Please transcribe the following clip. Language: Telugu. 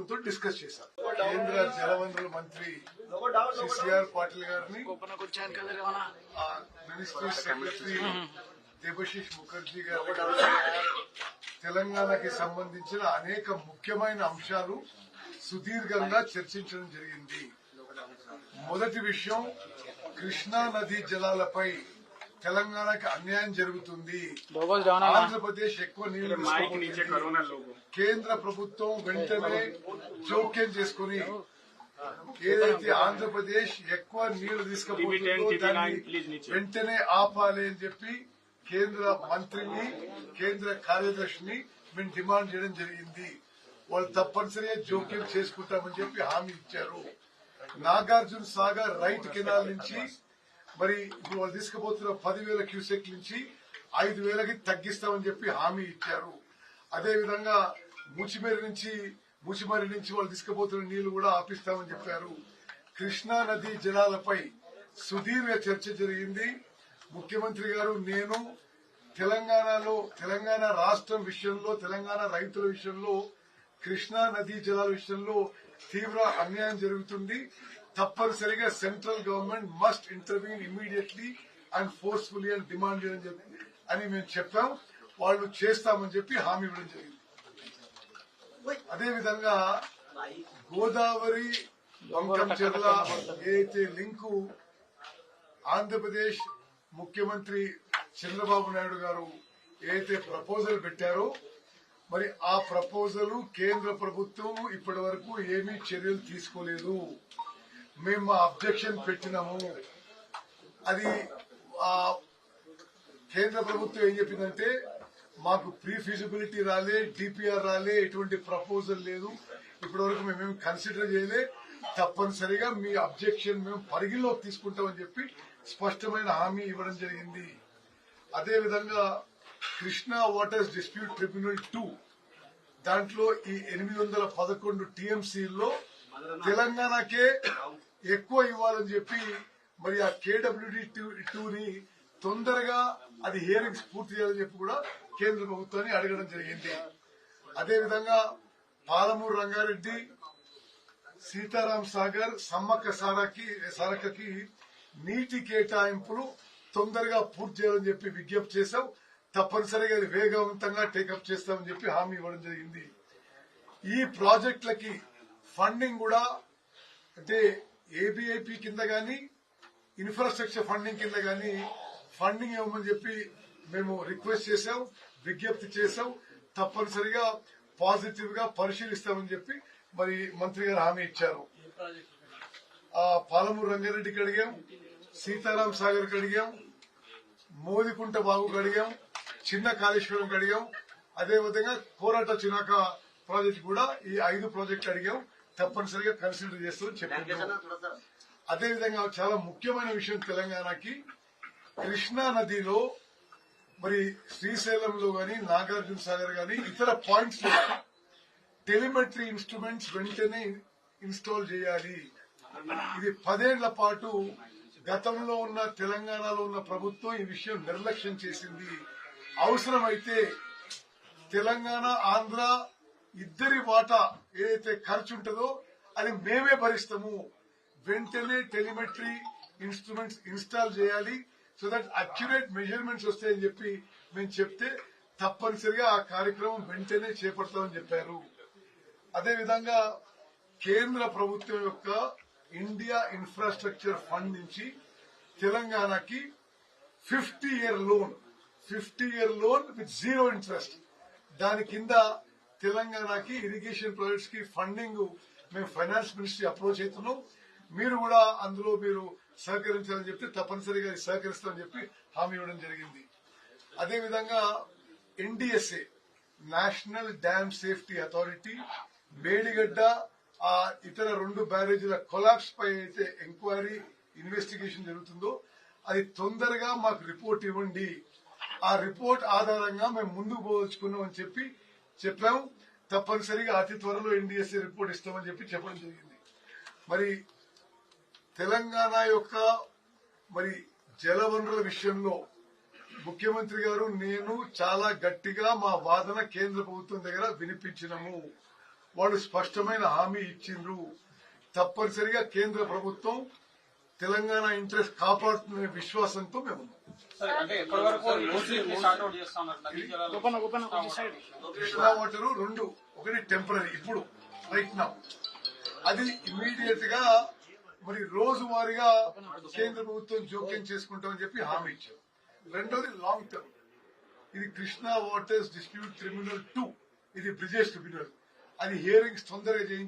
ప్రభుత్వం డిస్కస్ చేశారు. కేంద్ర జలవనరుల మంత్రి సిఆర్ పాటిల్ గారిని, మినిస్ట్రీ సెక్రటరీ దేబశిష్ ముఖర్జీ గారి తెలంగాణకి సంబంధించిన అనేక ముఖ్యమైన అంశాలు సుదీర్ఘంగా చర్చించడం జరిగింది. మొదటి విషయం, కృష్ణా నదీ జలాలపై తెలంగాణకి అన్యాయం జరుగుతుంది. ఆంధ్రప్రదేశ్ ఎక్కువ నీళ్లు కేంద్ర ప్రభుత్వం వెంటనే జోక్యం చేసుకుని ఏదైతే ఆంధ్రప్రదేశ్ ఎక్కువ నీళ్లు తీసుకుపోతుందో దాన్ని వెంటనే ఆపాలి అని చెప్పి కేంద్ర మంత్రిని, కేంద్ర కార్యదర్శిని మేము డిమాండ్ చేయడం జరిగింది. వాళ్ళు తప్పనిసరిగా జోక్యం చేసుకుంటామని చెప్పి హామీ ఇచ్చారు. నాగార్జున సాగర్ రైట్ కెనాల్ నుంచి మరి ఇప్పుడు వాళ్ళు తీసుకుపోతున్న 10,000 క్యూసెక్ నుంచి 5,000కి తగ్గిస్తామని చెప్పి హామీ ఇచ్చారు. అదేవిధంగా ముచిమరి నుంచి వాళ్ళు తీసుకుపోతున్న నీళ్లు కూడా ఆపిస్తామని చెప్పారు. కృష్ణా నదీ జలాలపై సుదీర్ఘ చర్చ జరిగింది. ముఖ్యమంత్రి గారు, నేను తెలంగాణ రాష్ట్రం విషయంలో, తెలంగాణ రైతుల విషయంలో, కృష్ణా నదీ జలాల విషయంలో తీవ్ర అన్యాయం జరుగుతుంది. తప్పనిసరిగా central government must intervene immediately and forcefully అని డిమాండ్ చేయడం అని మేము చెప్పాం. వాళ్ళు చేస్తామని చెప్పి హామీ ఇవ్వడం జరిగింది. అదేవిధంగా గోదావరి బంకంచెర్ల ఏదైతే లింకు ఆంధ్రప్రదేశ్ ముఖ్యమంత్రి చంద్రబాబు నాయుడు గారు ఏదైతే ప్రపోజల్ పెట్టారో, మరి ఆ ప్రపోజల్ కేంద్ర ప్రభుత్వం ఇప్పటి వరకు ఏమీ చర్యలు తీసుకోలేదు. మేము మా అబ్జెక్షన్ పెట్టినాము. అది కేంద్ర ప్రభుత్వం ఏం చెప్పిందంటే, మాకు ప్రీ ఫీజిబిలిటీ రాలే, డిపిఆర్ రాలే, ఎటువంటి ప్రపోజల్ లేదు, ఇప్పటి వరకు మేమేమి కన్సిడర్ చేయలే, తప్పనిసరిగా మీ అబ్జెక్షన్ మేము పరిగణలోకి తీసుకుంటామని చెప్పి స్పష్టమైన హామీ ఇవ్వడం జరిగింది. అదేవిధంగా కృష్ణా వాటర్స్ డిస్ప్యూట్ ట్రిబ్యునల్ 2 దాంట్లో ఈ 811 టీఎంసీల్లో తెలంగాణకే ఎక్కువ ఇవ్వాలని చెప్పి మరి ఆ కేడబ్ల్యూడి 2ని తొందరగా అది హియరింగ్స్ పూర్తి చేయాలని చెప్పి కూడా కేంద్ర ప్రభుత్వాన్ని అడగడం జరిగింది. అదేవిధంగా పాలమూరు రంగారెడ్డి, సీతారాం సాగర్, సమ్మక్క సారక్కకి నీటి కేటాయింపులు తొందరగా పూర్తి చేయాలని చెప్పి విజ్ఞప్తి చేశాం. తప్పనిసరిగా అది వేగవంతంగా టేకప్ చేస్తామని చెప్పి హామీ ఇవ్వడం జరిగింది. ఈ ప్రాజెక్టులకి ఫండింగ్ కూడా అంటే ఏబీఐపీ కింద గాని, ఇన్ఫ్రాస్ట్రక్చర్ ఫండింగ్ కింద గాని ఫండింగ్ ఇవ్వమని చెప్పి మేము రిక్వెస్ట్ చేశాం, విజ్ఞప్తి చేశాం. తప్పనిసరిగా పాజిటివ్ గా పరిశీలిస్తామని చెప్పి మరి మంత్రి గారు హామీ ఇచ్చారు. పాలమూరు రంగారెడ్డికి అడిగాం, సీతారాం సాగర్కి అడిగాం, మోదికుంట బాగుకి అడిగాం, చిన్న కాళేశ్వరంకి అడిగాం, అదేవిధంగా కోరట చినాక ప్రాజెక్టు కూడా ఈ 5 ప్రాజెక్టులు అడిగాం. తప్పనిసరిగా కన్సిడర్ చేస్తామని చెప్పారు. అదేవిధంగా చాలా ముఖ్యమైన విషయం, తెలంగాణకి కృష్ణా నదిలో మరి శ్రీశైలంలో గాని, నాగార్జున సాగర్ గాని ఇతర పాయింట్స్ లో టెలిమెట్రీ ఇన్స్ట్రుమెంట్స్ వెంటనే ఇన్స్టాల్ చేయాలి. ఇది 10 ఏళ్ల పాటు గతంలో ఉన్న తెలంగాణలో ఉన్న ప్రభుత్వం ఈ విషయం నిర్లక్ష్యం చేసింది. అవసరమైతే తెలంగాణ, ఆంధ్ర ఇద్దరి వాటా ఏదైతే ఖర్చు ఉంటుందో అది మేమే భరిస్తాము. వెంటనే టెలిమెట్రీ ఇన్స్ట్రుమెంట్స్ ఇన్స్టాల్ చేయాలి, సో దట్ అక్యురేట్ మెజర్మెంట్స్ వస్తాయని చెప్పి మేము చెప్తే తప్పనిసరిగా ఆ కార్యక్రమం వెంటనే చేపడతామని చెప్పారు. అదేవిధంగా కేంద్ర ప్రభుత్వం యొక్క ఇండియా ఇన్ఫ్రాస్ట్రక్చర్ ఫండ్ నుంచి తెలంగాణకి 50-year లోన్ విత్ 0 ఇంట్రెస్ట్, దాని కింద తెలంగాణకి ఇరిగేషన్ ప్రాజెక్ట్స్ కి ఫండింగ్ మేము ఫైనాన్స్ మినిస్ట్రీ అప్రోచ్ అవుతున్నాం. మీరు కూడా అందులో మీరు సహకరించాలని చెప్తే తప్పనిసరిగా సహకరిస్తామని చెప్పి హామీ ఇవ్వడం జరిగింది. అదేవిధంగా NDSA, national dam safety authority, Medigadda ఆ ఇతర 2 బ్యారేజీల కొలాప్స్ పై అయితే ఎంక్వైరీ ఇన్వెస్టిగేషన్ జరుగుతుందో అది తొందరగా మాకు రిపోర్ట్ ఇవ్వండి. ఆ రిపోర్ట్ ఆధారంగా మేము ముందుకు పోదలుచుకున్నాం అని చెప్పి చెప్పాము. తప్పనిసరిగా అతి త్వరలో ఎన్డీఎస్ఏ రిపోర్ట్ ఇస్తామని చెప్పి చెప్పడం జరిగింది. మరి తెలంగాణ యొక్క మరి జలవనరుల విషయంలో ముఖ్యమంత్రి గారు, నేను చాలా గట్టిగా మా వాదన కేంద్ర ప్రభుత్వం దగ్గర వినిపించినాము. వాళ్ళు స్పష్టమైన హామీ ఇచ్చిండ్రు. తప్పనిసరిగా కేంద్ర ప్రభుత్వం తెలంగాణ ఇంట్రెస్ట్ కాపాడుతున్న విశ్వాసంతో మేము ఉన్నాం. కృష్ణా వాటర్ రెండు, ఒకటి టెంపరీ ఇప్పుడు రైట్ నౌ, అది ఇమ్మీడియట్ గా మరి రోజువారీగా కేంద్ర ప్రభుత్వం జోక్యం చేసుకుంటామని చెప్పి హామీ ఇచ్చారు. రెండోది లాంగ్ టర్మ్, ఇది కృష్ణా వాటర్స్ డిస్ప్యూట్ ట్రిబ్యునల్ 2, ఇది బ్రిజేష్ ట్రిబ్యునల్, అది హియరింగ్స్ తొందరగా చేయించి